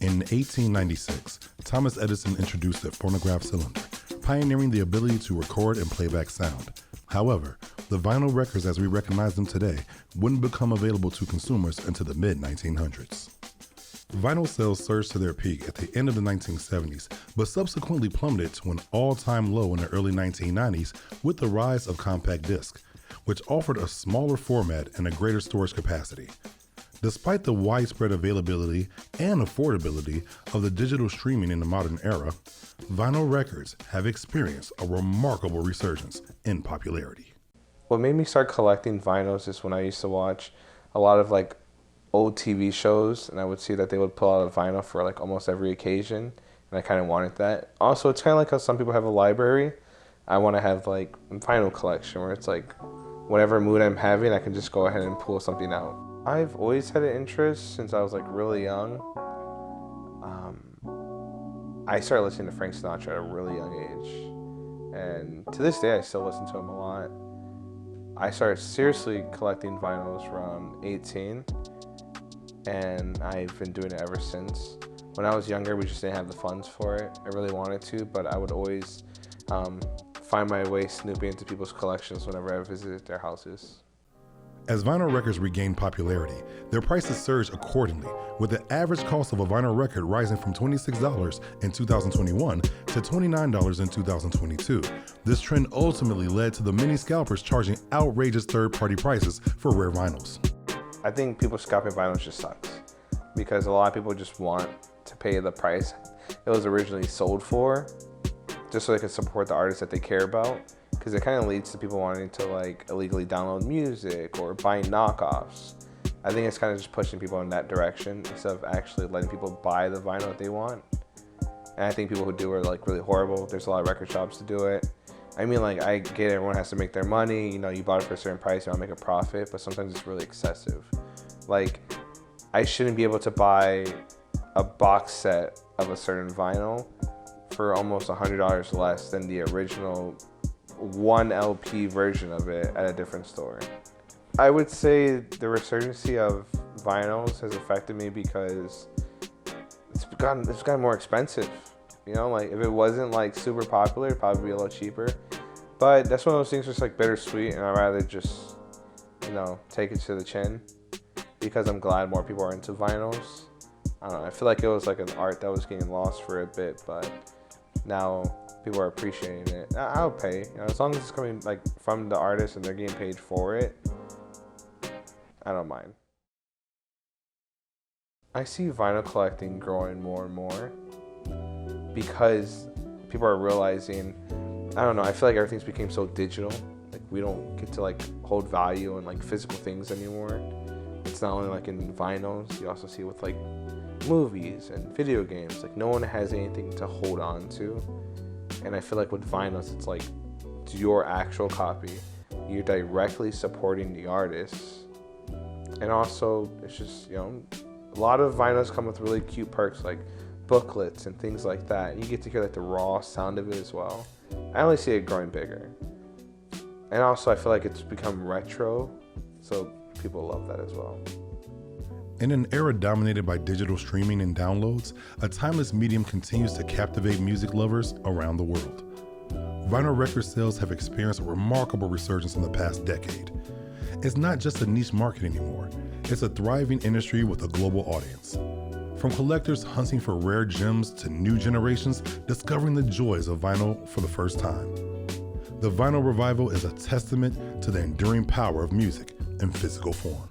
In 1896, Thomas Edison introduced the phonograph cylinder, pioneering the ability to record and play back sound. However, the vinyl records as we recognize them today wouldn't become available to consumers until the mid-1900s. Vinyl sales surged to their peak at the end of the 1970s, but subsequently plummeted to an all-time low in the early 1990s with the rise of compact disc, which offered a smaller format and a greater storage capacity. Despite the widespread availability and affordability of the digital streaming in the modern era, vinyl records have experienced a remarkable resurgence in popularity. What made me start collecting vinyls is when I used to watch a lot of like old TV shows, and I would see that they would pull out a vinyl for like almost every occasion, and I kind of wanted that. Also, it's kind of like how some people have a library. I want to have like a vinyl collection where it's like whatever mood I'm having, I can just go ahead and pull something out. I've always had an interest since I was like really young. I started listening to Frank Sinatra at a really young age, and to this day I still listen to him a lot. I started seriously collecting vinyls around 18, and I've been doing it ever since. When I was younger, we just didn't have the funds for it. I really wanted to, but I would always find my way snooping into people's collections whenever I visited their houses. As vinyl records regained popularity, their prices surged accordingly, with the average cost of a vinyl record rising from $26 in 2021 to $29 in 2022. This trend ultimately led to the many scalpers charging outrageous third-party prices for rare vinyls. I think people scalping vinyls just sucks, because a lot of people just want to pay the price it was originally sold for, just so they can support the artists that they care about. Because it kind of leads to people wanting to like illegally download music or buying knockoffs. I think it's kind of just pushing people in that direction instead of actually letting people buy the vinyl that they want. And I think people who do are like really horrible. There's a lot of record shops to do it. I mean, like, I get it, everyone has to make their money. You know, you bought it for a certain price, you want to make a profit, but sometimes it's really excessive. Like, I shouldn't be able to buy a box set of a certain vinyl for almost $100 less than the original 1 LP version of it at a different store. I would say the resurgency of vinyls has affected me because it's gotten more expensive. You know, like if it wasn't like super popular, it'd probably be a little cheaper. But that's one of those things that's like bittersweet, and I'd rather just, you know, take it to the chin because I'm glad more people are into vinyls. I don't know, I feel like it was like an art that was getting lost for a bit, but now people are appreciating it. I'll pay, you know, as long as it's coming like from the artist and they're getting paid for it. I don't mind. I see vinyl collecting growing more and more because people are realizing, I don't know, I feel like everything's became so digital. Like we don't get to like hold value in like physical things anymore. It's not only like in vinyls, you also see it with like movies and video games. Like no one has anything to hold on to. And I feel like with vinyls, it's like it's your actual copy. You're directly supporting the artists. And also, it's just, you know, a lot of vinyls come with really cute perks like booklets and things like that. And you get to hear like the raw sound of it as well. I only see it growing bigger. And also, I feel like it's become retro, so people love that as well. In an era dominated by digital streaming and downloads, a timeless medium continues to captivate music lovers around the world. Vinyl record sales have experienced a remarkable resurgence in the past decade. It's not just a niche market anymore, it's a thriving industry with a global audience. From collectors hunting for rare gems to new generations discovering the joys of vinyl for the first time. The vinyl revival is a testament to the enduring power of music in physical form.